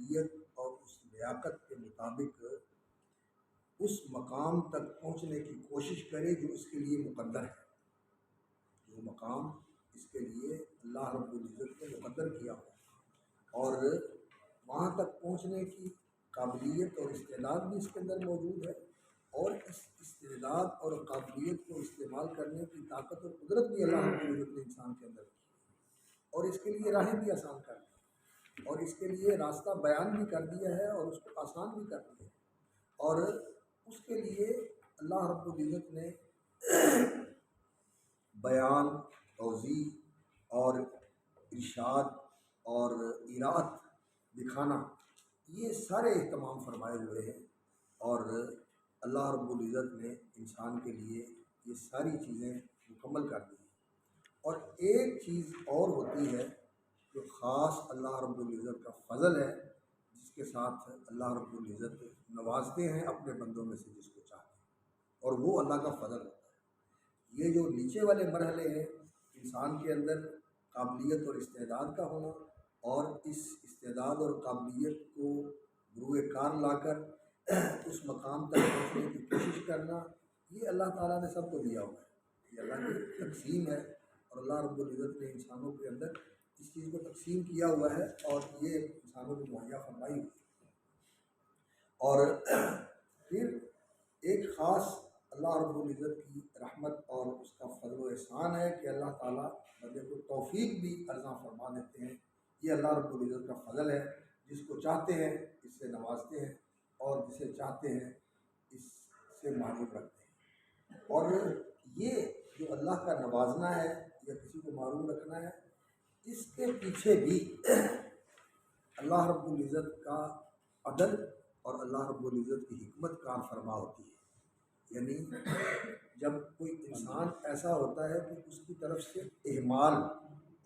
قابلیت اور اس لیاقت کے مطابق اس مقام تک پہنچنے کی کوشش کرے جو اس کے لیے مقدر ہے، جو مقام اس کے لیے اللہ رب العزت نے مقدر کیا ہو، اور وہاں تک پہنچنے کی قابلیت اور استعداد بھی اس کے اندر موجود ہے، اور اس استعداد اور قابلیت کو استعمال کرنے کی طاقت اور قدرت بھی اللہ رب العزت نے انسان کے اندر کی ہے، اور اس کے لیے راہیں بھی آسان کر دی، اور اس کے لیے راستہ بیان بھی کر دیا ہے، اور اس کو آسان بھی کر دیا ہے، اور اس کے لیے اللہ رب العزت نے بیان، توضیح اور ارشاد اور ایراد دکھانا، یہ سارے اہتمام فرمائے ہوئے ہیں، اور اللہ رب العزت نے انسان کے لیے یہ ساری چیزیں مکمل کر دی ہیں۔ اور ایک چیز اور ہوتی ہے جو خاص اللہ رب العزت کا فضل ہے، جس کے ساتھ اللہ رب العزت نوازتے ہیں اپنے بندوں میں سے جس کو چاہتے ہیں، اور وہ اللہ کا فضل ہوتا ہے۔ یہ جو نیچے والے مرحلے ہیں، انسان کے اندر قابلیت اور استعداد کا ہونا، اور اس استعداد اور قابلیت کو بروئے کار لا کر اس مقام تک پہنچنے کی کوشش کرنا، یہ اللہ تعالیٰ نے سب کو دیا ہوا ہے، یہ اللہ کی تقسیم ہے، اور اللہ رب العزت نے انسانوں کے اندر اس چیز کو تقسیم کیا ہوا ہے، اور یہ انسانوں کو مہیا فرمائی ہوئی ہے۔ اور پھر ایک خاص اللہ رب العزت کی رحمت اور اس کا فضل و احسان ہے کہ اللہ تعالیٰ بندے کو توفیق بھی عطا فرما دیتے ہیں۔ یہ اللہ رب العزت کا فضل ہے، جس کو چاہتے ہیں اس سے نوازتے ہیں، اور جسے چاہتے ہیں اس سے محروم رکھتے ہیں۔ اور یہ جو اللہ کا نوازنا ہے یا کسی کو محروم رکھنا ہے، اس کے پیچھے بھی اللہ رب العزت کا عدل اور اللہ رب العزت کی حکمت کار فرما ہوتی ہے۔ یعنی جب کوئی انسان ایسا ہوتا ہے کہ اس کی طرف سے اہمال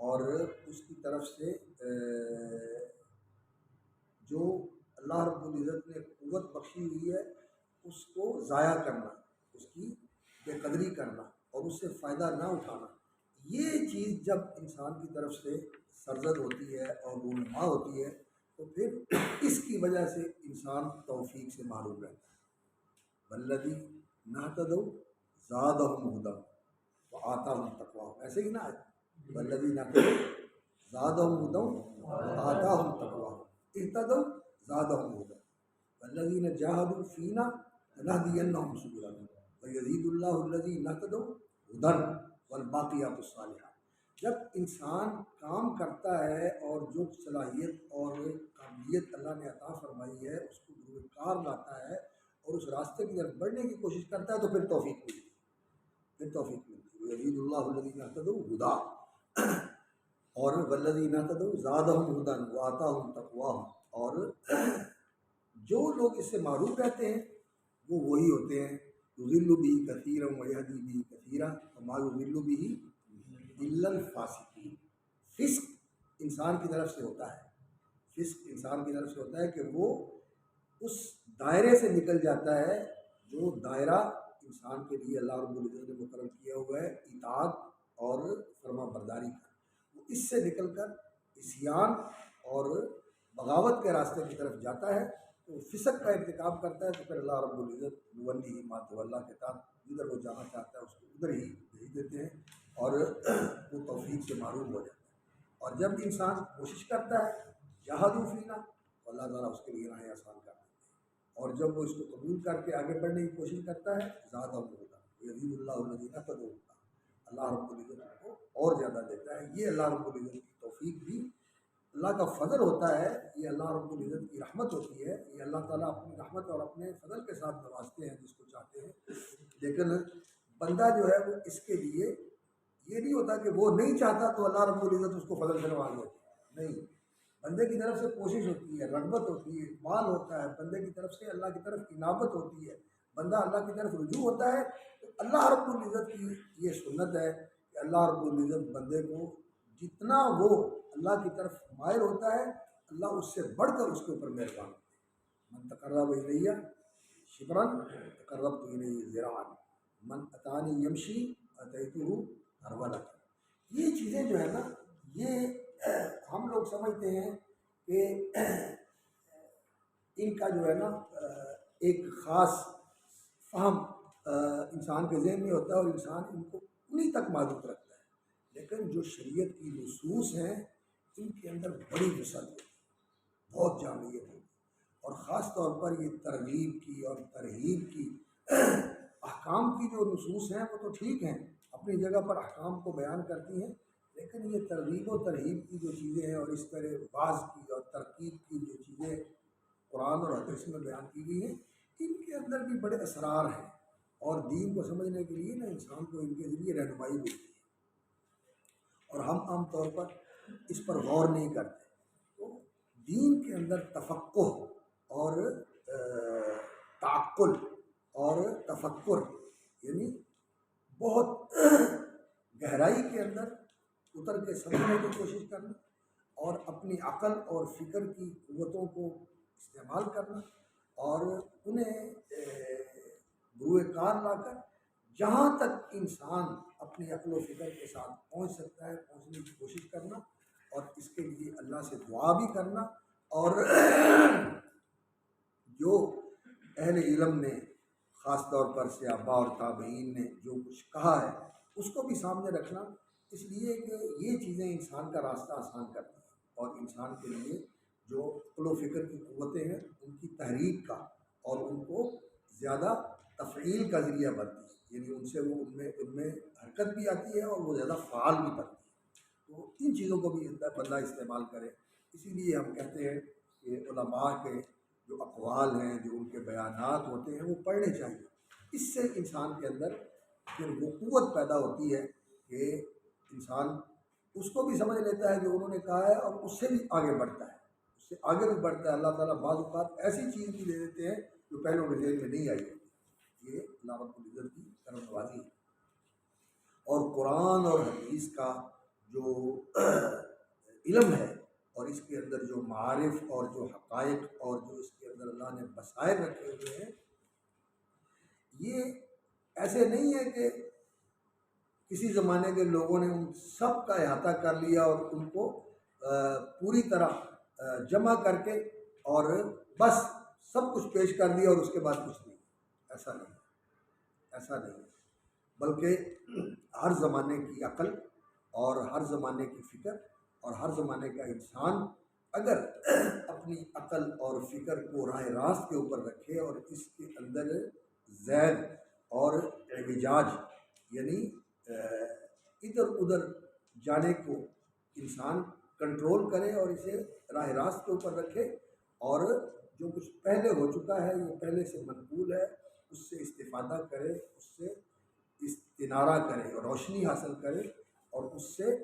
اور اس کی طرف سے جو اللہ رب العزت نے قوت بخشی ہوئی ہے اس کو ضائع کرنا، اس کی بے قدری کرنا اور اس سے فائدہ نہ اٹھانا، یہ چیز جب انسان کی طرف سے سرزد ہوتی ہے اور رونما ہوتی ہے، تو پھر اس کی وجہ سے انسان توفیق سے محروم رہتا ہے۔ والذی نہتدوا زادہم ھدی وآتاہم تقواہم، ایسے ہی نا ہے، والذی نہتدوا زادہم ھدی وآتاہم تقواہم، اہتدوا زادہم ھدی والذین جاہدوا فینا لنہدینہم سبلنا ویزید اللہ الذین اہتدوا ھدی والباقیات الصالحات۔ جب انسان کام کرتا ہے اور جو صلاحیت اور قابلیت اللہ نے عطا فرمائی ہے اس کو بروئے کار لاتا ہے اور اس راستے کی طرف بڑھنے کی کوشش کرتا ہے، تو پھر توفیق ملتی ہے، پھر توفیق ملتی ہے۔ یزید اللہ الذین اہتدوا ھدی، اور والذین اہتدوا زادہم ھدی وآتاہم تقواہم، اور جو لوگ اس سے معروف رہتے ہیں وہ وہی ہوتے ہیں یضل بہ کثیرا ویہدی بہ کثیرا وما یضل بہ الا الفاسقین۔ فسق انسان کی طرف سے ہوتا ہے، فسق انسان کی طرف سے ہوتا ہے کہ وہ اس دائرے سے نکل جاتا ہے جو دائرہ انسان کے لیے اللہ رب العزت نے مقرر کیا ہوا ہے اطاعت اور فرما برداری کا، وہ اس سے نکل کر عصیان اور بغاوت کے راستے کی طرف جاتا ہے، تو فسق کا ارتکاب کرتا ہے، تو پھر اللہ رب العزت نولی ما تولی کے ساتھ جدھر وہ جانا چاہتا ہے اس کو ادھر ہی بھیج دیتے ہیں، اور وہ توفیق سے محروم ہو جاتا ہے۔ اور جب انسان کوشش کرتا ہے جاہدوا فینا، تو اللہ تعالیٰ اس کے لیے راہیں آسان کر دیتے ہیں، اور جب وہ اس کو قبول کر کے آگے بڑھنے کی کوشش کرتا ہے زادہم ھدی یزید اللہ الذین اہتدوا ھدی، اللہ رب العزت کو اور زیادہ دیتا ہے۔ یہ اللہ رب العزت کی توفیق بھی اللہ کا فضل ہوتا ہے، یہ اللہ رب العزت کی رحمت ہوتی ہے، یہ اللہ تعالیٰ اپنی رحمت اور اپنے فضل کے ساتھ نوازتے ہیں جس کو چاہتے ہیں۔ لیکن بندہ جو ہے وہ اس کے لیے یہ نہیں ہوتا کہ وہ نہیں چاہتا تو اللہ رب العزت اس کو فضل سے نواز دیتا ہے، نہیں، بندے کی طرف سے کوشش ہوتی ہے، رغبت ہوتی ہے، اقبال ہوتا ہے، بندے کی طرف سے اللہ کی طرف انابت ہوتی ہے، بندہ اللہ کی طرف رجوع ہوتا ہے، تو اللہ رب العزت کی یہ سنت ہے کہ اللہ رب العزت بندے کو جتنا وہ اللہ کی طرف مائل ہوتا ہے اللہ اس سے بڑھ کر اس کے اوپر مہربان ہوتے ہیں۔ من تقرب الیہ شبرا تقربت الیہ ذراعا من اتانی یمشی اتیتہ ہرولا۔ یہ چیزیں جو ہے نا، یہ ہم لوگ سمجھتے ہیں کہ ان کا جو ہے نا ایک خاص فہم انسان کے ذہن میں ہوتا ہے، اور انسان ان کو انہیں تک معلوم رکھتا ہے، لیکن جو شریعت کی نصوص ہیں ان کے اندر بڑی وسعت ہوتی ہے، بہت جامعیت ہوتی ہے، اور خاص طور پر یہ ترغیب کی اور ترہیب کی احکام کی جو نصوص ہیں وہ تو ٹھیک ہیں، اپنی جگہ پر احکام کو بیان کرتی ہیں، لیکن یہ ترغیب و ترہیب کی جو چیزیں ہیں اور اس طرح بعض کی اور ترکیب کی جو چیزیں قرآن اور حدیث میں بیان کی گئی ہیں، ان کے اندر بھی بڑے اسرار ہیں، اور دین کو سمجھنے کے لیے نا انسان کو ان کے ذریعے رہنمائی ملتی ہے، اور ہم عام طور پر اس پر غور نہیں کرتے۔ تو دین کے اندر تفقہ اور تعقل اور تفکر، یعنی بہت گہرائی کے اندر اتر کے سمجھنے کی کوشش کرنا، اور اپنی عقل اور فکر کی قوتوں کو استعمال کرنا، اور انہیں بروئے کار لا کر جہاں تک انسان اپنی عقل و فکر کے ساتھ پہنچ سکتا ہے پہنچنے کی کوشش کرنا، اور اس کے لیے اللہ سے دعا بھی کرنا، اور جو اہل علم نے خاص طور پر صحابہ اور تابعین نے جو کچھ کہا ہے اس کو بھی سامنے رکھنا، اس لیے کہ یہ چیزیں انسان کا راستہ آسان کرتی ہیں، اور انسان کے لیے جو عقل و فکر کی قوتیں ہیں ان کی تحریک کا اور ان کو زیادہ تفعیل کا ذریعہ بنتی ہے، یعنی ان سے وہ ان میں حرکت بھی آتی ہے اور وہ زیادہ فعال بھی بنتی ہے۔ تو ان چیزوں کو بھی بندہ استعمال کرے، اسی لیے ہم کہتے ہیں کہ علماء کے جو اقوال ہیں، جو ان کے بیانات ہوتے ہیں وہ پڑھنے چاہیے، اس سے انسان کے اندر پھر وہ قوت پیدا ہوتی ہے کہ انسان اس کو بھی سمجھ لیتا ہے جو انہوں نے کہا ہے، اور اس سے بھی آگے بڑھتا ہے، اس سے آگے بھی بڑھتا ہے۔ اللہ تعالیٰ بعض اوقات ایسی چیز بھی دے دیتے ہیں جو پہلوں کے ذہن میں نہیں آئی ہوتی، یہ اللہ رب العزت کی کرم نوازی ہے۔ اور قرآن اور حدیث کا جو علم ہے اور اس کے اندر جو معارف اور جو حقائق اور جو اس کے اندر اللہ نے بصائر رکھے ہوئے ہیں، یہ ایسے نہیں ہے کہ کسی زمانے کے لوگوں نے ان سب کا احاطہ کر لیا اور ان کو پوری طرح جمع کر کے اور بس سب کچھ پیش کر دیا اور اس کے بعد کچھ نہیں۔ ایسا نہیں، ایسا نہیں، بلکہ ہر زمانے کی عقل اور ہر زمانے کی فکر اور ہر زمانے کا انسان اگر اپنی عقل اور فکر کو راہ راست کے اوپر رکھے اور اس کے اندر زید اور اعوجاج، یعنی ادھر ادھر جانے کو انسان کنٹرول کرے اور اسے راہ راست کے اوپر رکھے، اور جو کچھ پہلے ہو چکا ہے یہ پہلے سے منقول ہے اس سے استفادہ کرے، اس سے استنارہ کرے، روشنی حاصل کرے، اور اس سے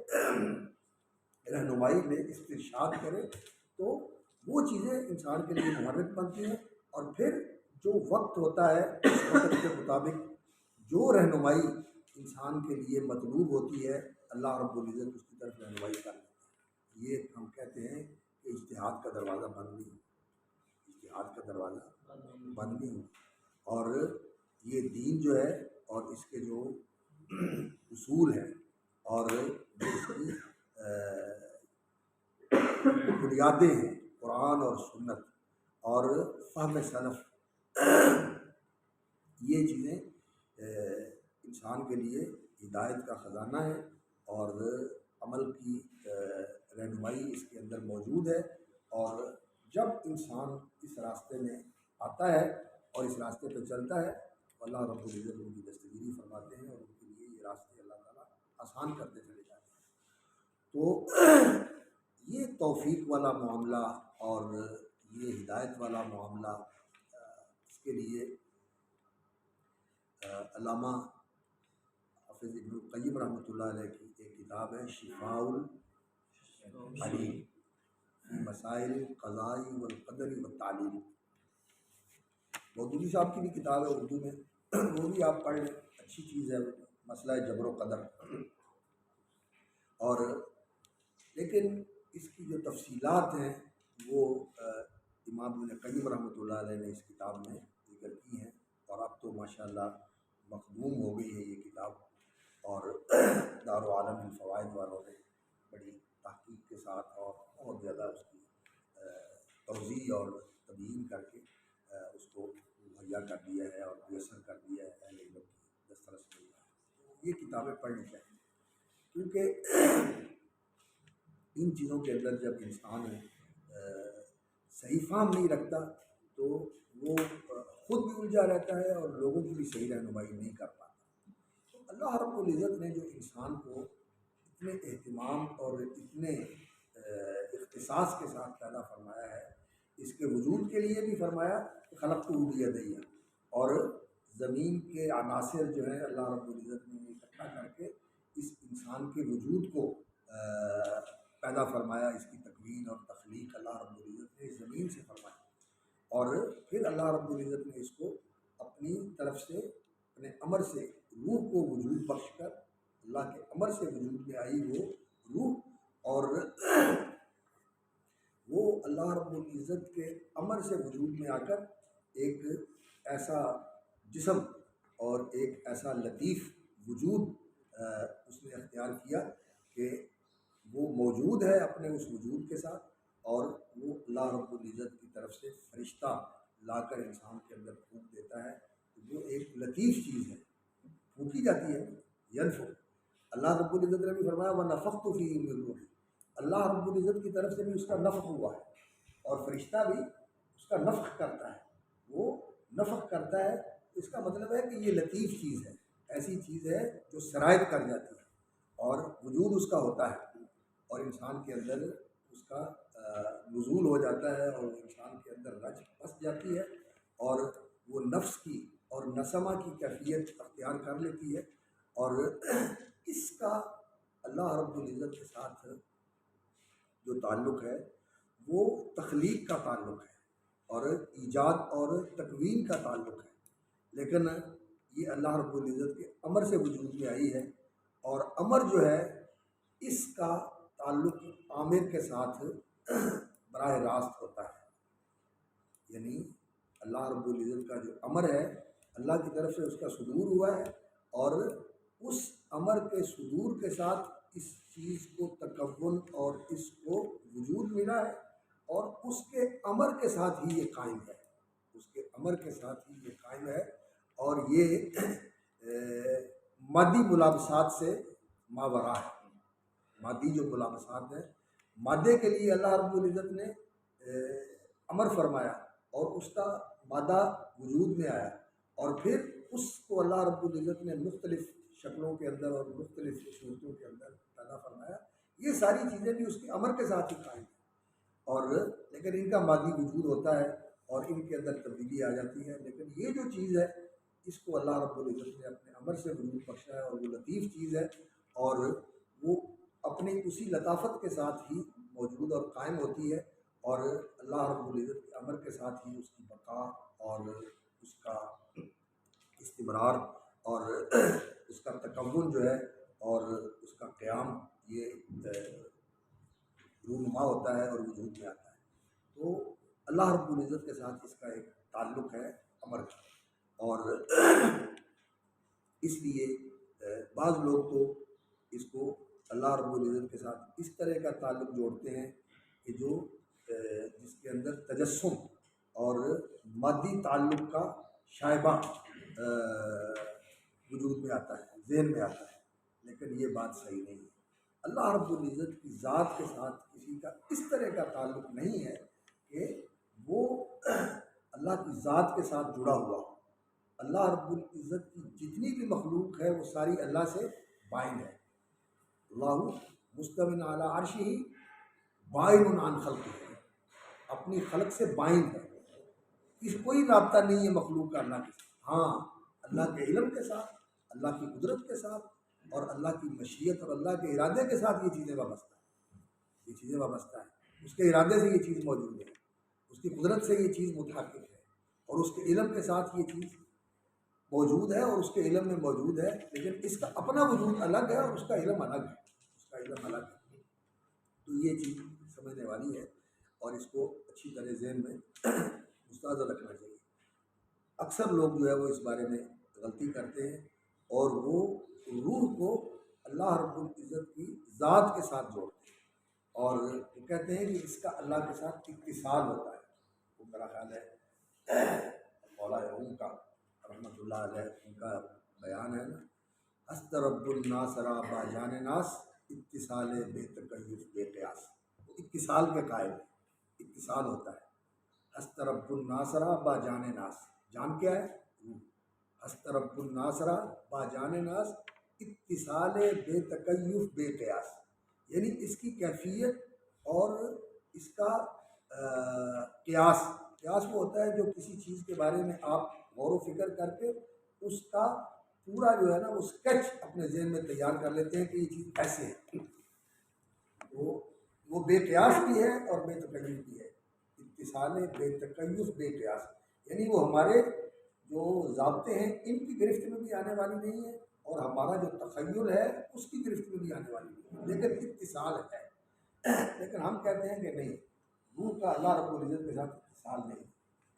رہنمائی لے، استرشاد کرے، تو وہ چیزیں انسان کے لیے محرک بنتی ہیں، اور پھر جو وقت ہوتا ہے اس وقت کے مطابق جو رہنمائی انسان کے لیے مطلوب ہوتی ہے اللہ رب العزت اس کی طرف رہنمائی کر دیتا ہے۔ یہ ہم کہتے ہیں کہ اجتہاد کا دروازہ بند نہیں ہو، اجتہاد کا دروازہ بند نہیں ہو، اور یہ دین جو ہے اور اس کے جو اصول ہیں اور جو اس کی بنیادیں ہیں قرآن اور سنت اور فہم سلف، یہ چیزیں انسان کے لیے ہدایت کا خزانہ ہے، اور عمل کی رہنمائی اس کے اندر موجود ہے، اور جب انسان اس راستے میں آتا ہے اور اس راستے پہ چلتا ہے تو اللہ رب العزت ان کی دستگیری فرماتے ہیں، اور ان کے لیے یہ راستے اللہ تعالیٰ آسان کرتے چلے جاتے ہیں۔ تو یہ توفیق والا معاملہ اور یہ ہدایت والا معاملہ، اس کے لیے علامہ حافظ ابن القیم رحمۃ اللہ علیہ کی ایک کتاب ہے شفاء العلیم فی مسائل القضاء والقدر والتعلیم، مودودی صاحب کی بھی کتاب ہے اردو میں، وہ بھی آپ پڑھ لیں، اچھی چیز ہے، مسئلہ جبر و قدر۔ اور لیکن اس کی جو تفصیلات ہیں وہ امام ابن قیم رحمۃ اللہ علیہ نے اس کتاب میں ذکر کی ہیں، اور اب تو ماشاءاللہ مخدوم ہو گئی ہے یہ کتاب، اور دارالعالم الفوائد والوں نے بڑی تحقیق کے ساتھ اور بہت زیادہ اس کی توضیح اور تبیین کر کے اس کو مہیا کر دیا ہے اور میسر کر دیا ہے اہل علم کی دسترس میں ہے۔ یہ کتابیں پڑھنی چاہیے، کیونکہ ان چیزوں کے اندر جب انسان صحیح فہم نہیں رکھتا تو وہ خود بھی الجھا رہتا ہے اور لوگوں کی بھی صحیح رہنمائی نہیں کر پاتا۔ تو اللہ رب العزت نے جو انسان کو اتنے اہتمام اور اتنے اختصاص کے ساتھ پیدا فرمایا ہے، اس کے وجود کے لیے بھی فرمایا کہ خلقتہ بیدیہ، اور زمین کے عناصر جو ہیں اللہ رب العزت نے اکٹھا کر کے اس انسان کے وجود کو پیدا فرمایا، اس کی تکوین اور تخلیق اللہ رب العزت نے زمین سے فرمائی، اور پھر اللہ رب العزت نے اس کو اپنی طرف سے اپنے امر سے روح کو وجود بخش کر، اللہ کے امر سے وجود میں آئی وہ روح، اور وہ اللہ رب العزت کے امر سے وجود میں آ کر ایک ایسا جسم اور ایک ایسا لطیف وجود اس نے اختیار کیا کہ وہ موجود ہے اپنے اس وجود کے ساتھ، اور وہ اللہ رب العزت کی طرف سے فرشتہ لا کر انسان کے اندر پھونک دیتا ہے، تو وہ ایک لطیف چیز ہے، پھونکی جاتی ہے ینفخ۔ اللہ رب العزت نے بھی فرمایا وَنَفَخْتُ فِيهِ مِن رُوحِي، اللہ رب العزت کی طرف سے بھی اس کا نفخ ہوا ہے، اور فرشتہ بھی اس کا نفخ کرتا ہے، وہ نفخ کرتا ہے، اس کا مطلب ہے کہ یہ لطیف چیز ہے، ایسی چیز ہے جو سرایت کر جاتی ہے اور وجود اس کا ہوتا ہے، اور انسان کے اندر اس کا نزول ہو جاتا ہے، اور انسان کے اندر رچ بس جاتی ہے، اور وہ نفس کی اور نسمہ کی کیفیت اختیار کر لیتی ہے، اور اس کا اللہ رب العزت کے ساتھ جو تعلق ہے وہ تخلیق کا تعلق ہے اور ایجاد اور تکوین کا تعلق ہے، لیکن یہ اللہ رب العزت کے امر سے وجود میں آئی ہے، اور امر جو ہے اس کا تعلق عامر کے ساتھ براہ راست ہوتا ہے، یعنی اللہ رب العزت کا جو امر ہے اللہ کی طرف سے اس کا صدور ہوا ہے، اور اس امر کے صدور کے ساتھ اس چیز کو تکون اور اس کو وجود ملا ہے، اور اس کے امر کے ساتھ ہی یہ قائم ہے، اس کے امر کے ساتھ ہی یہ قائم ہے، اور یہ مادی ملابسات سے ماورا ہے۔ مادی جو ملابسات ہیں، مادے کے لیے اللہ رب العزت نے امر فرمایا اور اس کا مادہ وجود میں آیا، اور پھر اس کو اللہ رب العزت نے مختلف شکلوں کے اندر اور مختلف صورتوں کے اندر پیدا فرمایا۔ یہ ساری چیزیں بھی اس کے امر کے ساتھ ہی قائم ہیں، اور لیکن ان کا مادی وجود ہوتا ہے اور ان کے اندر تبدیلی آ جاتی ہے، لیکن یہ جو چیز ہے اس کو اللہ رب العزت نے اپنے امر سے وجود بخشا ہے، اور وہ لطیف چیز ہے، اور وہ اپنی اسی لطافت کے ساتھ ہی موجود اور قائم ہوتی ہے، اور اللہ رب العزت کے امر کے ساتھ ہی اس کی بقا اور اس کا استمرار اور اس کا تکون جو ہے اور اس کا قیام یہ رونما ہوتا ہے اور وجود میں آتا ہے۔ تو اللہ رب العزت کے ساتھ اس کا ایک تعلق ہے امر کا، اور اس لیے بعض لوگ تو اس کو اللہ رب العزت کے ساتھ اس طرح کا تعلق جوڑتے ہیں کہ جو جس کے اندر تجسم اور مادی تعلق کا شائبہ وجود میں آتا ہے، ذہن میں آتا ہے، لیکن یہ بات صحیح نہیں ہے۔ اللہ رب العزت کی ذات کے ساتھ کسی کا اس طرح کا تعلق نہیں ہے کہ وہ اللہ کی ذات کے ساتھ جڑا ہوا ہو۔ اللہ رب العزت کی جتنی بھی مخلوق ہے وہ ساری اللہ سے بائن ہے۔ اللہ مستوٍ علی عرشہ بائن عن خلقہ، اپنی خلق سے بائن ہے، اس کوئی رابطہ نہیں ہے مخلوق کا اللہ کے ساتھ، ہاں اللہ کے علم کے ساتھ، اللہ کی قدرت کے ساتھ، اور اللہ کی مشیت اور اللہ کے ارادے کے ساتھ یہ چیزیں وابستہ ہیں، یہ چیزیں وابستہ ہیں، اس کے ارادے سے یہ چیز موجود ہے، اس کی قدرت سے یہ چیز متحقق ہے، اور اس کے علم کے ساتھ یہ چیز موجود ہے اور اس کے علم میں موجود ہے، لیکن اس کا اپنا وجود الگ ہے اور اس کا علم الگ ہے، اس کا علم الگ ہے۔ تو یہ چیز سمجھنے والی ہے، اور اس کو اچھی طرح ذہن میں مستحضر رکھنا چاہیے۔ اکثر لوگ جو ہے وہ اس بارے میں غلطی کرتے ہیں، اور وہ روح کو اللہ رب العزت کی ذات کے ساتھ جوڑتے ہیں، اور وہ کہتے ہیں کہ اس کا اللہ کے ساتھ اتصال ہوتا ہے، وہ میرا خیال ہے اللہ علیہ ان کا بیان ہے نا، ہست رب الناس را با جان ناس اتصال بے تکیف بے قیاس، اتصال کے قائل ہے، اتصال ہوتا ہے، ہست رب الناس را با جان ناس، جان کیا ہے؟ روح، ہست رب الناس را با جان ناس اتصال بے تکیف بے قیاس، یعنی اس کی کیفیت اور اس کا قیاس، قیاس وہ ہوتا ہے جو کسی چیز کے بارے میں آپ غور و فکر کر کے اس کا پورا جو ہے نا وہ اسکیچ اپنے ذہن میں تیار کر لیتے ہیں کہ یہ چیز ایسے ہے، وہ بے قیاس بھی ہے اور بے تکیف بھی ہے، اتصال بے تکیف بے قیاس، یعنی وہ ہمارے جو ضابطے ہیں ان کی گرفت میں بھی آنے والی نہیں ہے اور ہمارا جو تخیل ہے اس کی گرفت میں بھی آنے والی نہیں ہے، لیکن اتصال ہے۔ لیکن ہم کہتے ہیں کہ نہیں، روح کا اللہ رب العزت کے ساتھ اتصال نہیں،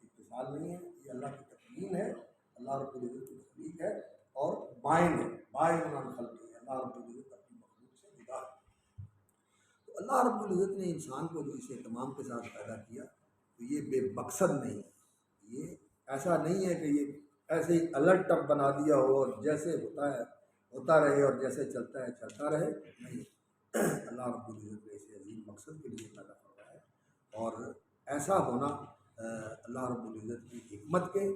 اتصال نہیں ہے، یہ اللہ کی تقدیر ہے، اللہ رب العزت کی تخلیق ہے اور بائن ہے، بائن عن خلق ہے، اللہ رب العزت اپنی مخلوق سے جدا ہے۔ تو اللہ رب العزت نے انسان کو جو اس اہتمام کے ساتھ پیدا کیا تو یہ بے مقصد نہیں ہے، یہ ایسا نہیں ہے کہ یہ ایسے ہی الٹ ٹپ بنا دیا ہو اور جیسے ہوتا ہے ہوتا رہے اور جیسے چلتا ہے چلتا رہے، نہیں، اللہ رب العزت نے اسے عظیم مقصد کے لیے پیدا کروایا ہے، اور ایسا ہونا اللہ رب العزت کی حکمت کے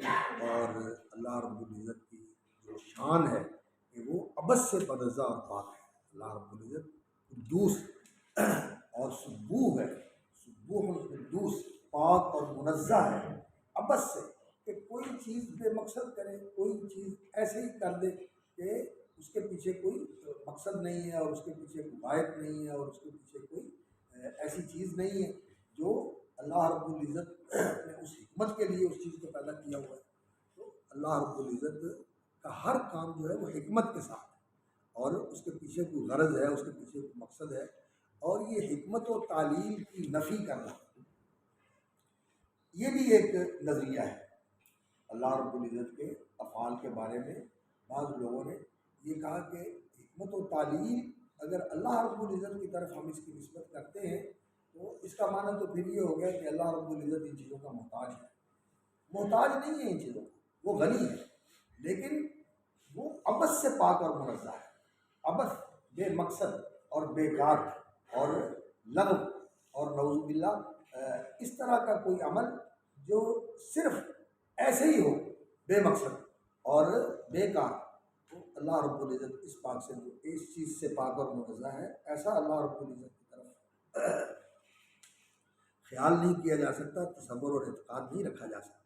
اور اللہ رب العزت کی جو شان ہے کہ وہ ابد سے بدزہ اور پاک ہے۔ اللہ رب العزت قدوس اور سبوح ہے، سبوح القدوس، پاک اور منزہ ہے ابد سے، کہ کوئی چیز بے مقصد کرے، کوئی چیز ایسے ہی کر دے کہ اس کے پیچھے کوئی مقصد نہیں ہے اور اس کے پیچھے کوئی غائب نہیں ہے اور اس کے پیچھے کوئی ایسی چیز نہیں ہے جو اللہ رب العزت نے اس حکمت کے لیے اس چیز کو پیدا کیا ہوا ہے۔ تو اللہ رب العزت کا ہر کام جو ہے وہ حکمت کے ساتھ ہے اور اس کے پیچھے کوئی غرض ہے، اس کے پیچھے کوئی مقصد ہے، اور یہ حکمت و تعلیم کی نفی کرنا یہ بھی ایک نظریہ ہے۔ اللہ رب العزت کے افعال کے بارے میں بعض لوگوں نے یہ کہا کہ حکمت و تعلیم اگر اللہ رب العزت کی طرف ہم اس کی نسبت کرتے ہیں تو اس کا معنی تو پھر یہ ہو گیا کہ اللہ رب العزت ان چیزوں کا محتاج ہے، محتاج نہیں ہے ان چیزوں کا، وہ غنی ہے، لیکن وہ عبث سے پاک اور منزہ ہے، عبث بے مقصد اور بیکار اور لغو اور نعوذ باللہ اس طرح کا کوئی عمل جو صرف ایسے ہی ہو بے مقصد اور بیکار، تو اللہ رب العزت اس پاک سے اس چیز سے پاک اور منزہ ہے، ایسا اللہ رب العزت کی طرف خیال نہیں کیا جا سکتا، تصور اور اعتقاد نہیں رکھا جا سکتا۔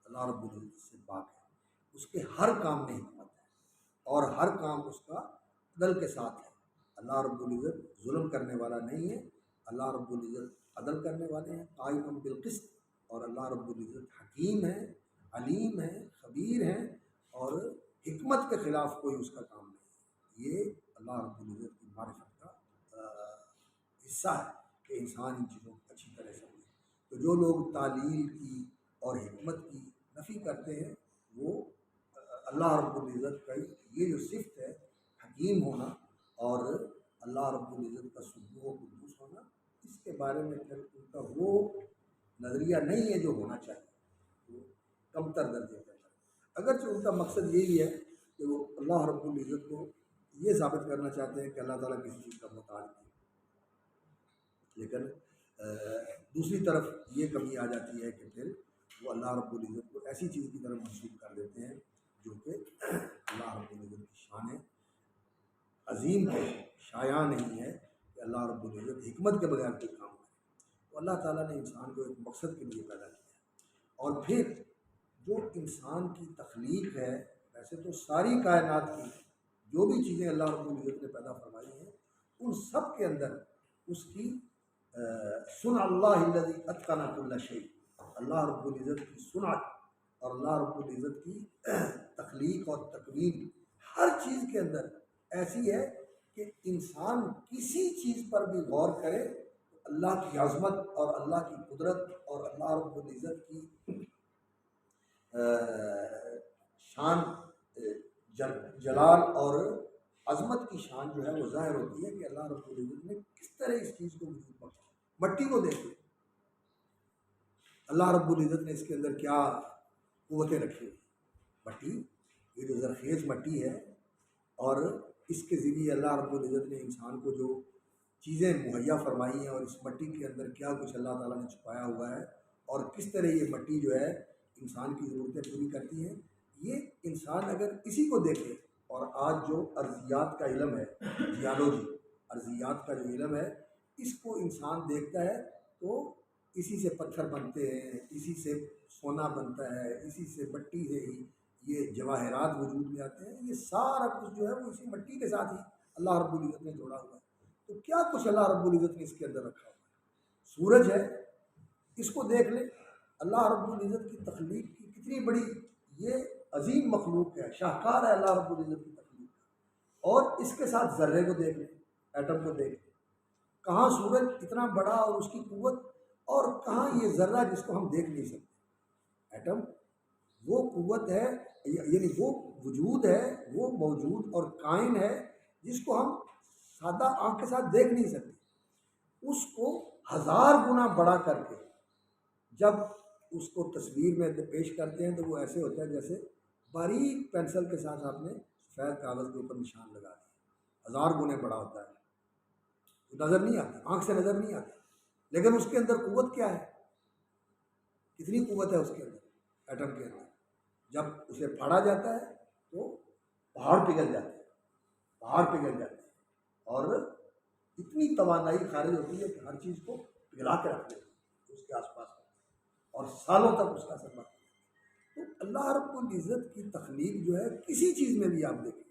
اللہ رب العزت سے پاک ہے، اس کے ہر کام میں حکمت ہے اور ہر کام اس کا عدل کے ساتھ ہے۔ اللہ رب العزت ظلم کرنے والا نہیں ہے، اللہ رب العزت عدل کرنے والے ہیں، قائم بالقسط، اور اللہ رب العزت حکیم ہے، علیم ہے، خبیر ہے، اور حکمت کے خلاف کوئی اس کا کام نہیں ہے۔ یہ اللہ رب العزت کی معرفت کا حصہ ہے کہ انسان ان چیزوں کو اچھی طرح سمجھے۔ تو جو لوگ تعلیل کی اور حکمت کی نفی کرتے ہیں وہ اللہ رب العزت کا یہ جو صفت ہے حکیم ہونا اور اللہ رب العزت کا سبوح و قدوس ہونا، اس کے بارے میں پھر ان کا وہ نظریہ نہیں ہے جو ہونا چاہیے، وہ کم تر درجے کا ہے، اگرچہ ان کا مقصد یہی ہے کہ وہ اللہ رب العزت کو یہ ثابت کرنا چاہتے ہیں کہ اللہ تعالیٰ کسی چیز کا محتاج نہیں، لیکن دوسری طرف یہ کمی آ جاتی ہے کہ پھر وہ اللہ رب العزت کو ایسی چیز کی طرف منسوب کر دیتے ہیں جو کہ اللہ رب العزت کی شان عظیم ہے، شایع نہیں ہے کہ اللہ رب العزت حکمت کے بغیر کوئی کام کرے۔ تو اللہ تعالیٰ نے انسان کو ایک مقصد کے لیے پیدا کیا، اور پھر جو انسان کی تخلیق ہے، ویسے تو ساری کائنات کی جو بھی چیزیں اللہ رب العزت نے پیدا فرمائی ہیں ان سب کے اندر اس کی صنع اللہ الذی اتقن کل شیء، اللہ رب العزت کی صنعت اور اللہ رب العزت کی تخلیق اور تکوین ہر چیز کے اندر ایسی ہے کہ انسان کسی چیز پر بھی غور کرے تو اللہ کی عظمت اور اللہ کی قدرت اور اللہ رب العزت کی شان جلال اور عظمت کی شان جو ہے وہ ظاہر ہوتی ہے کہ اللہ رب العزت نے کس طرح اس چیز کو وجود بخشا۔ مٹی کو دیکھیں، اللہ رب العزت نے اس کے اندر کیا قوتیں رکھی ہوئی، مٹی یہ جو زرخیز مٹی ہے، اور اس کے ذریعے اللہ رب العزت نے انسان کو جو چیزیں مہیا فرمائی ہیں، اور اس مٹی کے اندر کیا کچھ اللہ تعالیٰ نے چھپایا ہوا ہے، اور کس طرح یہ مٹی جو ہے انسان کی ضرورتیں پوری کرتی ہیں، یہ انسان اگر اسی کو دیکھے، اور آج جو ارضیات کا علم ہے، جیالوجی، ارضیات کا جو علم ہے، اس کو انسان دیکھتا ہے تو اسی سے پتھر بنتے ہیں، اسی سے سونا بنتا ہے، اسی سے مٹی سے ہی یہ جواہرات وجود میں آتے ہیں، یہ سارا کچھ جو ہے وہ اسی مٹی کے ساتھ ہی اللہ رب العزت نے جوڑا ہوا ہے۔ تو کیا کچھ اللہ رب العزت نے اس کے اندر رکھا ہوا ہے؟ سورج ہے، اس کو دیکھ لیں، اللہ رب العزت کی تخلیق کی کتنی بڑی یہ عظیم مخلوق ہے، شاہکار ہے اللہ رب العزت کی تخلیق کا۔ اور اس کے ساتھ ذرے کو دیکھ لیں، ایٹم کو دیکھ لیں، کہاں سورج اتنا بڑا اور اس کی قوت، اور کہاں یہ ذرہ جس کو ہم دیکھ نہیں سکتے۔ ایٹم وہ قوت ہے، یعنی وہ وجود ہے، وہ موجود اور کائن ہے جس کو ہم سادہ آنکھ کے ساتھ دیکھ نہیں سکتے، اس کو 1000 گنا بڑا کر کے جب اس کو تصویر میں پیش کرتے ہیں تو وہ ایسے ہوتا ہے جیسے باریک پینسل کے ساتھ آپ نے سفید کاغذ کے اوپر نشان لگا دیا، 1000 گنے بڑا ہوتا ہے، وہ نظر نہیں آتا، آنکھ سے نظر نہیں آتا، لیکن اس کے اندر قوت کیا ہے، کتنی قوت ہے اس کے اندر، ایٹم کے اندر۔ جب اسے پھاڑا جاتا ہے تو پہاڑ پگھل جاتے ہیں، پہاڑ پگھل جاتے ہیں، اور اتنی توانائی خارج ہوتی ہے کہ ہر چیز کو پگھلا کے رکھ دیتی ہے اس کے آس پاس، اور سالوں تک اس کا اثر بڑھتا ہے۔ تو اللہ رب العزت کی تخلیق جو ہے کسی چیز میں بھی آپ دیکھیں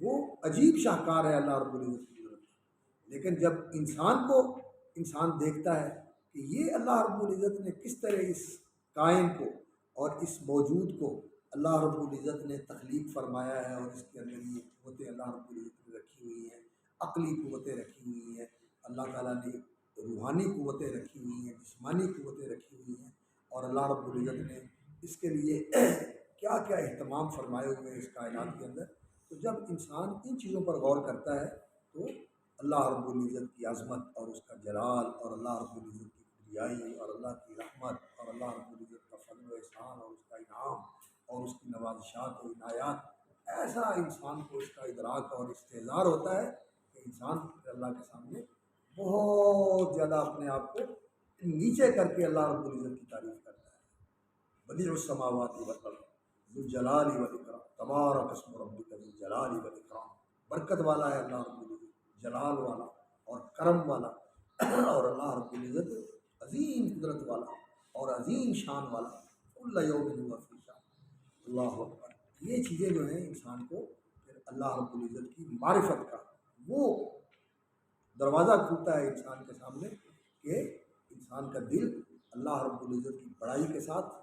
وہ عجیب شاہکار ہے اللہ رب العزت کی ضرورت ہے، لیکن جب انسان کو انسان دیکھتا ہے کہ یہ اللہ رب العزت نے کس طرح اس کائن کو اور اس موجود کو اللہ رب العزت نے تخلیق فرمایا ہے، اور اس کے اندر یہ قوتیں اللہ رب العزت نے رکھی ہوئی ہیں، عقلی قوتیں رکھی ہوئی ہیں، اللہ تعالیٰ نے روحانی قوتیں رکھی ہوئی ہیں، جسمانی قوتیں رکھی ہوئی ہیں، اور اللہ رب العزت نے اس کے لیے کیا کیا اہتمام فرمائے ہوئے ہیں اس کائنات کے اندر۔ تو جب انسان ان چیزوں پر غور کرتا ہے تو اللہ رب العزت کی عظمت اور اس کا جلال، اور اللہ رب العزت کی کبریائی، اور اللہ کی رحمت، اور اللہ رب العزت کا فضل و احسان، اور اس کا انعام، اور اس کی نوازشات و عنایات، ایسا انسان کو اس کا ادراک اور استحضار ہوتا ہے کہ انسان اللہ کے سامنے بہت زیادہ اپنے آپ کو نیچے کر کے اللہ رب العزت کی تعریف کرتا ہے۔ بدیع السماوات والارض ذو الجلال والاکرام تبارک اسم ربک ذو الجلال والاکرام۔ برکت والا ہے اللہ رب العزت، جلال والا اور کرم والا، اور اللہ رب العزت عظیم قدرت والا اور عظیم شان والا، کل یوم هو فی شان۔ اللہ اکبر۔ یہ چیزیں جو ہیں انسان کو پھر اللہ رب العزت کی معرفت کا وہ دروازہ کھلتا ہے انسان کے سامنے کہ انسان کا دل اللہ رب العزت کی بڑائی کے ساتھ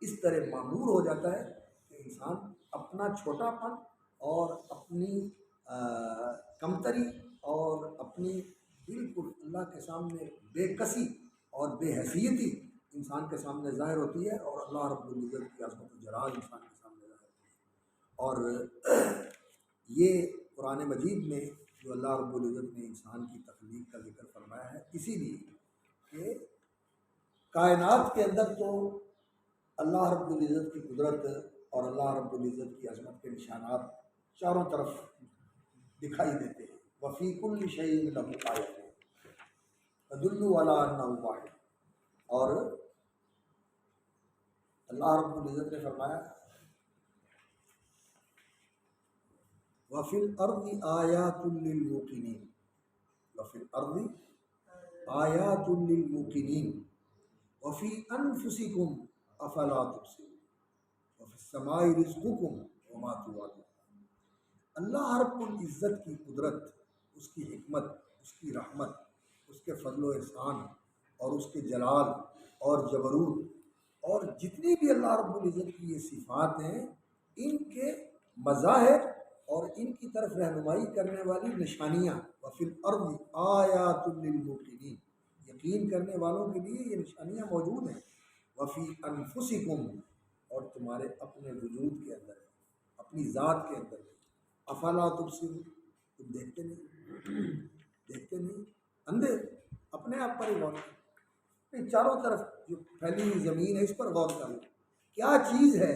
اس طرح معمور ہو جاتا ہے کہ انسان اپنا چھوٹا پن اور اپنی کمتری اور اپنی بالکل اللہ کے سامنے بے کسی اور بے حیثیتی انسان کے سامنے ظاہر ہوتی ہے، اور اللہ رب العزت کی عظمت و جلال انسان کے سامنے ظاہر ہوتی ہے۔ اور یہ قرآن مجید میں جو اللہ رب العزت نے انسان کی تخلیق کا ذکر فرمایا ہے، اسی لیے کہ کائنات کے اندر تو اللہ رب العزت کی قدرت اور اللہ رب العزت کی عظمت کے نشانات چاروں طرف دکھائی دیتے ہیں۔ وفی کل شیء لہ آیۃ تدل علی انہ واحد، اور اللہ رب العزت نے فرمایا وفی الارض آیات للموقنین، وفی الارض آیات للموقنین وفی انفسکم افلا تبصرون وفی السماء رزقکم وما توعدون۔ اللہ رب العزت کی قدرت، اس کی حکمت، اس کی رحمت، اس کے فضل و احسان، اور اس کے جلال اور جبروت، اور جتنی بھی اللہ رب العزت کی یہ صفات ہیں، ان کے مظاہر اور ان کی طرف رہنمائی کرنے والی نشانیاں، وفی الارض آیات للموقنین، یقین کرنے والوں کے لیے یہ نشانیاں موجود ہیں، وفی انفسکم، اور تمہارے اپنے وجود کے اندر، اپنی ذات کے اندر، افلا تبصرون، تم دیکھتے نہیں، اندھے، اپنے آپ پر ہی غور کرو، چاروں طرف جو پھیلی ہوئی زمین ہے اس پر غور کرو، کیا چیز ہے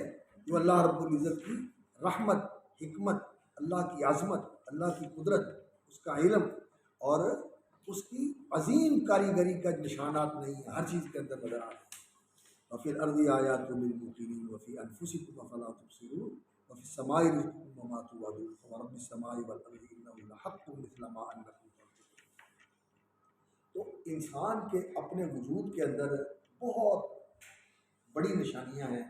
جو اللہ رب العزت کی رحمت، حکمت، اللہ کی عظمت، اللہ کی قدرت، اس کا علم اور اس کی عظیم کاریگری کا نشانات نہیں ہیں، ہر چیز کے اندر نظر آ رہے ہیں۔ وفی الارض آیات للموقنین وفی انفسکم افلا تبصرون وفی السماء رزقکم وما توعدون ورب السماء والارض انه لحق مثل ما انکم تنطقون۔ تو انسان کے اپنے وجود کے اندر بہت بڑی نشانیاں ہیں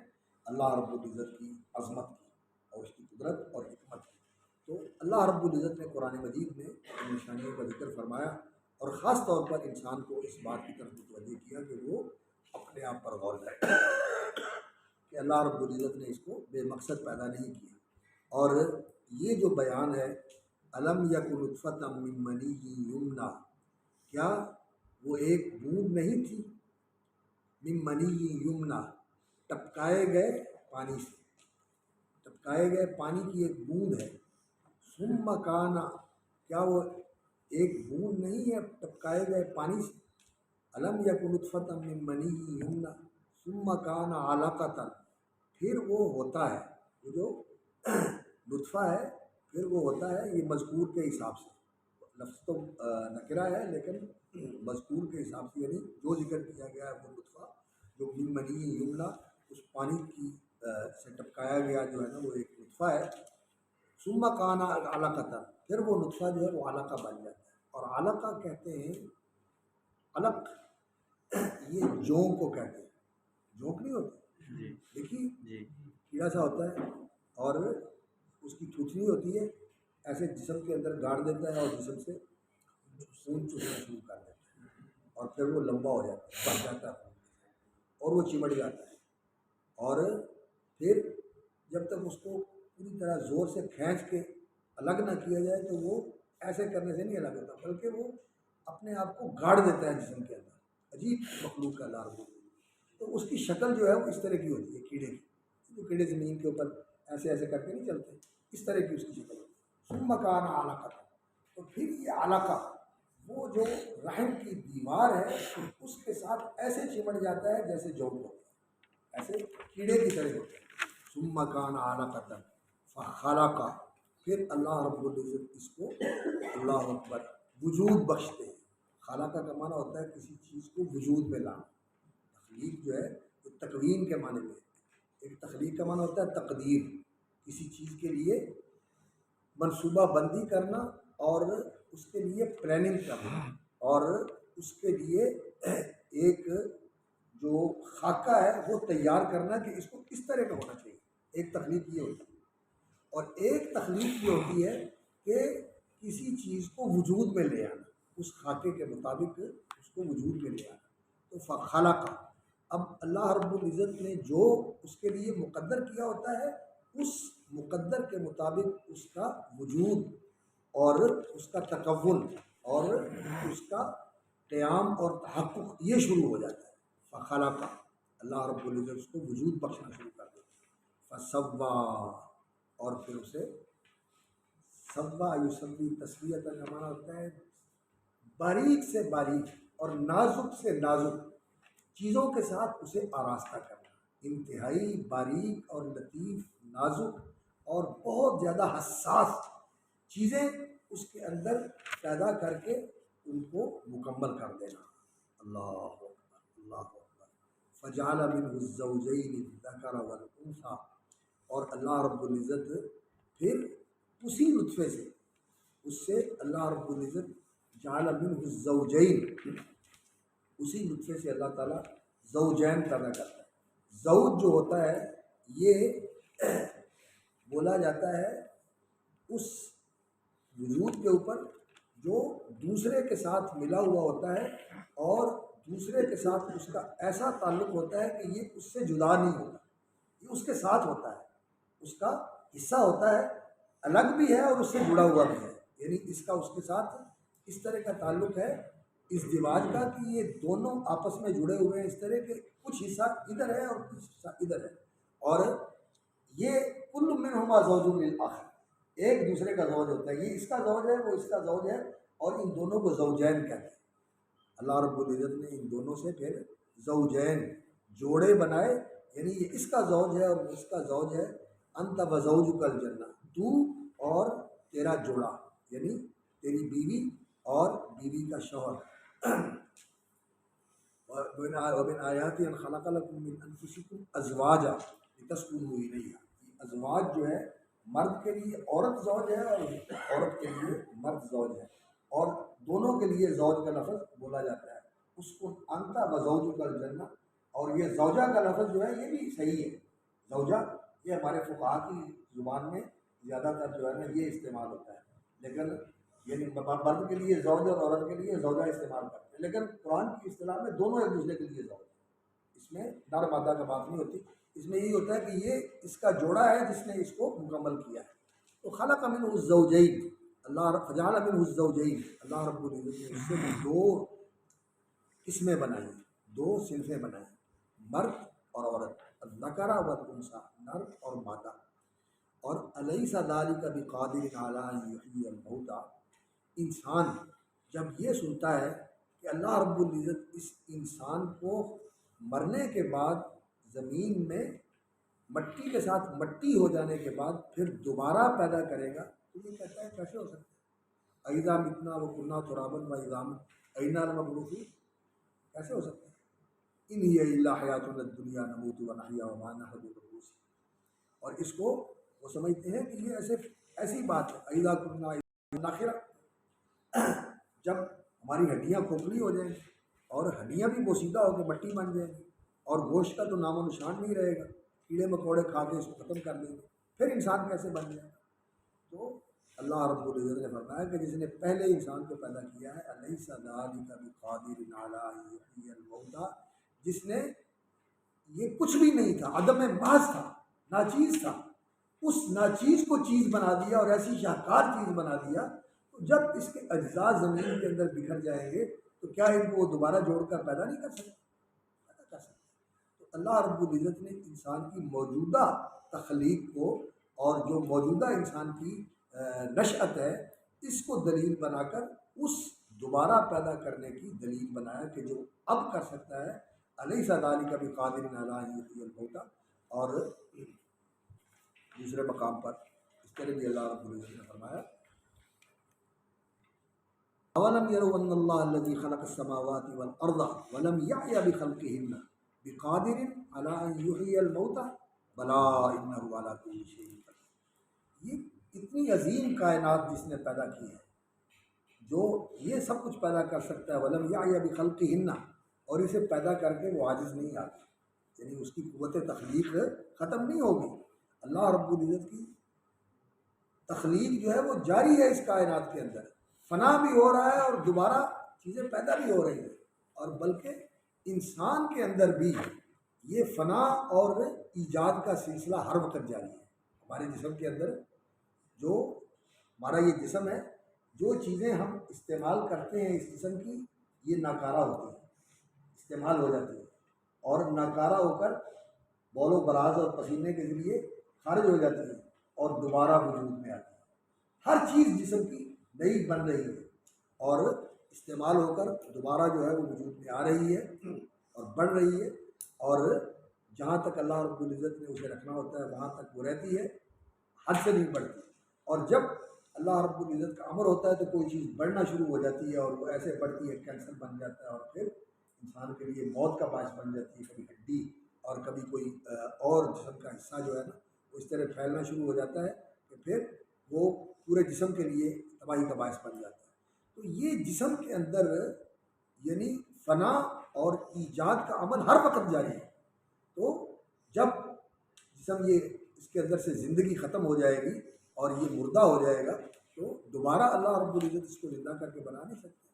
اللہ رب العزت کی عظمت کی اور اس کی قدرت اور حکمت کی۔ تو اللہ رب العزت نے قرآن مجید میں ان نشانیوں کا ذکر فرمایا اور خاص طور پر انسان کو اس بات کی طرف متوجہ کیا کہ وہ اپنے آپ پر غور کرے کہ اللہ رب العزت نے اس کو بے مقصد پیدا نہیں کیا۔ اور یہ جو بیان ہے الم یک نطفۃ من منی یمنا، کیا وہ ایک بوند نہیں تھی، من منی یمنا ٹپکائے گئے پانی سے، ٹپکائے گئے پانی کی ایک بوند ہے، ثم کان، کیا وہ ایک بوند نہیں ہے ٹپکائے گئے پانی سے، الم یک نطفۃ من منی یمنا ثم کان علقۃ، پھر وہ ہوتا ہے، وہ جو نطفہ ہے پھر وہ ہوتا ہے، یہ مذکور کے حساب سے، لفظ تو نکرہ ہے لیکن مذکور کے حساب سے یعنی جو ذکر کیا گیا ہے وہ نطفہ جو من منی یمنا اس پانی کی سے ٹپکایا گیا جو ہے نا وہ ایک نطفہ ہے، ثم کان علقۃ، پھر وہ نطفہ جو ہے وہ علقہ بن جاتا ہے۔ اور علقہ کہتے ہیں، علق یہ جونک کو کہتے ہیں، جونک نہیں ہوتی دیکھیے کیڑا سا ہوتا ہے اور اس کی تھوتنی ہوتی ہے، ایسے جسم کے اندر گاڑ دیتا ہے اور جسم سے خون چوسنا شروع کر دیتا ہے اور پھر وہ لمبا ہو جاتا ہے، بڑھ جاتا ہے اور وہ چمٹ جاتا ہے، اور پھر جب تک اس کو پوری طرح زور سے کھینچ کے الگ نہ کیا جائے تو وہ ایسے کرنے سے نہیں الگ ہوتا بلکہ وہ اپنے آپ کو گاڑ دیتا ہے جسم کے اندر۔ عجیب مخلوق کا اللہ رب العزت، تو اس کی شکل جو ہے وہ اس طرح کی ہوتی ہے کیڑے کی، جو کیڑے زمین کے اوپر ایسے ایسے کر کے نہیں چلتے، اس طرح کی اس کی شکل ہوتی ہے۔ ثم کان علقۃ، تو پھر یہ علقہ وہ جو رحم کی دیوار ہے اس کے ساتھ ایسے چمٹ جاتا ہے جیسے جوڑ ہوتا ہے، ایسے کیڑے کی طرح ہوتا ہے۔ ثم کان علقۃ فخلق، پھر اللہ رب العزت اس کو اللہ اکبر وجود بخشتے ہیں۔ خالقہ کا معنی ہوتا ہے کسی چیز کو وجود میں لانا، تخلیق جو ہے وہ تکوین کے معنی میں ہے، ایک تخلیق کا معنی ہوتا ہے تقدیر، کسی چیز کے لیے منصوبہ بندی کرنا اور اس کے لیے پلاننگ کرنا اور اس کے لیے ایک جو خاکہ ہے وہ تیار کرنا کہ اس کو کس طرح کا ہونا چاہیے، ایک تخلیق یہ ہوتی ہے۔ اور ایک تخلیق یہ ہوتی ہے کہ کسی چیز کو وجود میں لے آنا، اس خاکے کے مطابق اس کو وجود میں لے آنا، تو فخلق، اب اللہ رب العزت نے جو اس کے لیے مقدر کیا ہوتا ہے اس مقدر کے مطابق اس کا وجود اور اس کا تکون اور اس کا قیام اور تحقق یہ شروع ہو جاتا ہے۔ فخلق، اللہ رب العزت اس کو وجود بخشنا شروع کر دیتا ہے۔ فسوا، اور پھر اسے سوا یسوی، تسویۃ کا معنی ہوتا ہے باریک سے باریک اور نازک سے نازک چیزوں کے ساتھ اسے آراستہ کرنا، انتہائی باریک اور لطیف، نازک اور بہت زیادہ حساس چیزیں اس کے اندر پیدا کر کے ان کو مکمل کر دینا۔ اللہ اکبر، اللہ اکبر۔ فجعل منہ الزوجین الذکر والانثی، اور اللہ رب العزت پھر اسی نطفے سے، اس سے اللہ رب العزت جعل منہ الزوجین، اسی نطفے سے اللہ تعالیٰ زوجین پیدا کرتا ہے۔ زوج جو ہوتا ہے یہ بولا جاتا ہے اس وجود کے اوپر جو دوسرے کے ساتھ ملا ہوا ہوتا ہے اور دوسرے کے ساتھ اس کا ایسا تعلق ہوتا ہے کہ یہ اس سے جدا نہیں ہوتا، یہ اس کے ساتھ ہوتا ہے، اس کا حصہ ہوتا ہے، الگ بھی ہے اور اس سے جڑا ہوا بھی ہے، یعنی اس کا اس کے ساتھ اس طرح کا تعلق ہے اس ازدواج کا کہ یہ دونوں آپس میں جڑے ہوئے ہیں، اس طرح کے کچھ حصہ ادھر ہے اور کچھ حصہ ادھر ہے، اور یہ کل منہما زوج للآخر، ایک دوسرے کا زوج ہوتا ہے، یہ اس کا زوج ہے وہ اس کا زوج ہے، اور ان دونوں کو زوجین کہتے ہیں۔ اللہ رب العزت نے ان دونوں سے پھر زوجین جوڑے بنائے، یعنی یہ اس کا زوج ہے اور اس کا زوج ہے، انت و زوجک الجنہ، تو اور تیرا جوڑا، یعنی تیری بیوی اور بیوی کا شوہر۔ ومن آیات ان خلق لکم من انفسکم ازواجا لتسکنوا الیہا، ازواج جو ہے مرد کے لیے عورت زوج ہے اور عورت کے لیے مرد زوج ہے، اور دونوں کے لیے زوج کا لفظ بولا جاتا ہے۔ اس کو انت و زوجک الجنہ، اور یہ زوجہ کا لفظ جو ہے یہ بھی صحیح ہے، زوجہ یہ ہمارے فقہا کی زبان میں زیادہ تر جو ہے نا یہ استعمال ہوتا ہے، لیکن یعنی مرد کے لیے زوج اور عورت کے لیے زوجہ استعمال کرتے ہیں، لیکن قرآن کی اصطلاح میں دونوں ایک دوسرے کے لیے زوج ہے، اس میں نر مادہ کا بات نہیں ہوتی، اس میں یہی ہوتا ہے کہ یہ اس کا جوڑا ہے جس نے اس کو مکمل کیا ہے۔ تو خلق منہ الزوجین، فجعل منہ الزوجین، اللہ رب العزت نے اس سے دو قسمیں بنائی، دو صنفیں بنائی، مرد اور عورت، الذکر والانثی، نر اور مادہ۔ اور الیس ذلک بقادر علی ان یحیی الموتى، انسان جب یہ سنتا ہے کہ اللہ رب العزت اس انسان کو مرنے کے بعد زمین میں مٹی کے ساتھ مٹی ہو جانے کے بعد پھر دوبارہ پیدا کرے گا، تو یہ کہتا ہے کیسے ہو سکتا ہے؟ اذا متنا وکنا ترابا واذا اینا لمبعوثون، کیسے ہو سکتا ہے؟ ان ہی الا حیاتنا الدنیا نموت ونحیا وما نحن بمبعوثین، اور اس کو وہ سمجھتے ہیں کہ یہ ایسی بات ہے، اذا کنا آخرہ، جب ہماری ہڈیاں کھوکھلی ہو جائیں گی اور ہڈیاں بھی بوسیدہ ہو کے مٹی بن جائیں گی اور گوشت کا تو نام و نشان نہیں رہے گا، کیڑے مکوڑے کھا کے اس کو ختم کر دیں گے، پھر انسان کیسے بن جائے گا؟ تو اللہ رب العزت نے فرمایا کہ جس نے پہلے انسان کو پیدا کیا ہے، الیس ذلک بقادر علی ان یحیی الموتى، جس نے یہ کچھ بھی نہیں تھا، عدم محض تھا، ناچیز تھا، اس ناچیز کو چیز بنا دیا اور ایسی شاہکار چیز بنا دیا، تو جب اس کے اجزاء زمین کے اندر بکھر جائیں گے تو کیا ان کو دوبارہ جوڑ کر پیدا نہیں کر سکتے؟ پیدا کر سکتے۔ تو اللہ رب العزت نے انسان کی موجودہ تخلیق کو اور جو موجودہ انسان کی نشأت ہے اس کو دلیل بنا کر اس دوبارہ پیدا کرنے کی دلیل بنایا کہ جو اب کر سکتا ہے، الیس ذلک بقادر علی ان یحیی الموتى۔ اور دوسرے مقام پر اس طرح بھی اللہ رب العزت نے فرمایا، اولم يروا ان اللہ الذي خلق السماوات والارض ولم يعي بخلقهن بقادر على ان يحيي الموتى بلا انه على كل شيء قدیر۔ یہ اتنی عظیم کائنات جس نے پیدا کی ہے، جو یہ سب کچھ پیدا کر سکتا ہے، ولم يعي بخلقهن، اور اسے پیدا کر کے وہ عاجز نہیں آتا، یعنی اس کی قوت تخلیق ختم نہیں ہوگی۔ اللہ رب العزت کی تخلیق جو ہے وہ جاری ہے اس کائنات کے اندر، فنا بھی ہو رہا ہے اور دوبارہ چیزیں پیدا بھی ہو رہی ہیں، اور بلکہ انسان کے اندر بھی یہ فنا اور ایجاد کا سلسلہ ہر وقت جاری ہے۔ ہمارے جسم کے اندر جو ہمارا یہ جسم ہے، جو چیزیں ہم استعمال کرتے ہیں اس جسم کی، یہ ناکارہ ہوتی ہیں، استعمال ہو جاتی ہے اور ناکارہ ہو کر بول و براز اور پسینے کے ذریعے خارج ہو جاتی ہے اور دوبارہ وجود میں آتی ہے۔ ہر چیز جسم کی نئی بن رہی ہے اور استعمال ہو کر دوبارہ جو ہے وہ وجود میں آ رہی ہے اور بڑھ رہی ہے، اور جہاں تک اللہ رب العزت نے اسے رکھنا ہوتا ہے وہاں تک وہ رہتی ہے، حد سے نہیں بڑھتی۔ اور جب اللہ رب العزت کا امر ہوتا ہے تو کوئی چیز بڑھنا شروع ہو جاتی ہے اور وہ ایسے بڑھتی ہے، کینسر بن جاتا ہے اور پھر انسان کے لیے موت کا باعث بن جاتی ہے، کبھی ہڈی اور کبھی کوئی اور جسم کا حصہ جو ہے نا وہ اس طرح پھیلنا شروع ہو جاتا ہے کہ پھر وہ پورے جسم کے لیے تباہی کا باعث بن جاتا ہے۔ تو یہ جسم کے اندر یعنی فنا اور ایجاد کا عمل ہر وقت جاری ہے۔ تو جب جسم یہ اس کے اندر سے زندگی ختم ہو جائے گی اور یہ مردہ ہو جائے گا تو دوبارہ اللہ رب العزت اس کو زندہ کر کے بنا نہیں سکتے۔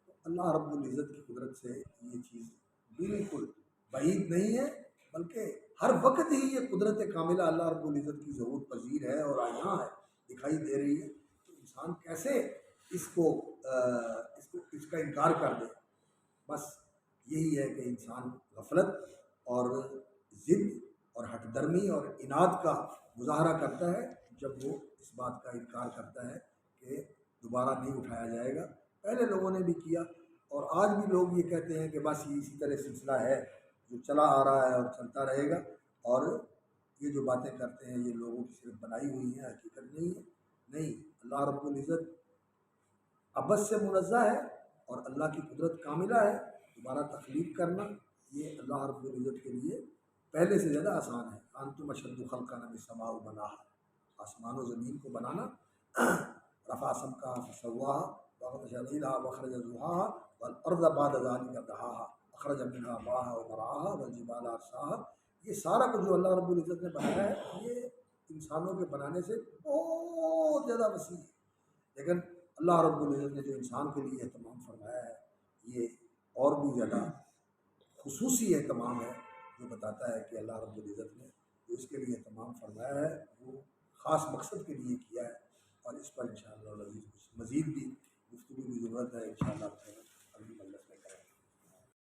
تو اللہ رب العزت کی قدرت سے یہ چیز بالکل بعید نہیں ہے، بلکہ ہر وقت ہی یہ قدرت کاملہ اللہ رب العزت کی ضرورت پذیر ہے اور آیاں ہے، دکھائی دے رہی ہے۔ تو انسان کیسے اس کا انکار کر دے؟ بس یہی ہے کہ انسان غفلت اور ضد اور ہٹ درمی اور اناد کا مظاہرہ کرتا ہے جب وہ اس بات کا انکار کرتا ہے کہ دوبارہ نہیں اٹھایا جائے گا۔ پہلے لوگوں نے بھی کیا اور آج بھی لوگ یہ کہتے ہیں کہ بس یہ اسی طرح سلسلہ ہے جو چلا آ رہا ہے اور چلتا رہے گا، اور یہ جو باتیں کرتے ہیں یہ لوگوں کی صرف بنائی ہوئی ہیں، حقیقت نہیں ہے۔ نہیں، اللہ رب العزت عبث سے منزہ ہے، اور اللہ کی قدرت کاملہ ہے۔ دوبارہ تخلیق کرنا یہ اللہ رب العزت کے لیے پہلے سے زیادہ آسان ہے۔ انتم اشد خلقا من السماء بناها، آسمان و زمین کو بنانا، رفع سمکها فسواها وأغطش ليلها وأخرج ضحاها والأرض بعد ذلك دحاها أخرج منها ماءها ومرعاها والجبال أرساها، یہ سارا کچھ جو اللہ رب العزت نے بنایا ہے یہ انسانوں کے بنانے سے بہت زیادہ وسیع ہے، لیکن اللہ رب العزت نے جو انسان کے لیے اہتمام فرمایا ہے یہ اور بھی زیادہ خصوصی اہتمام ہے، جو بتاتا ہے کہ اللہ رب العزت نے جو اس کے لیے اہتمام فرمایا ہے وہ خاص مقصد کے لیے کیا ہے، اور اس پر انشاءاللہ العزیز مزید بھی گفتگو کی ضرورت ہے انشاءاللہ۔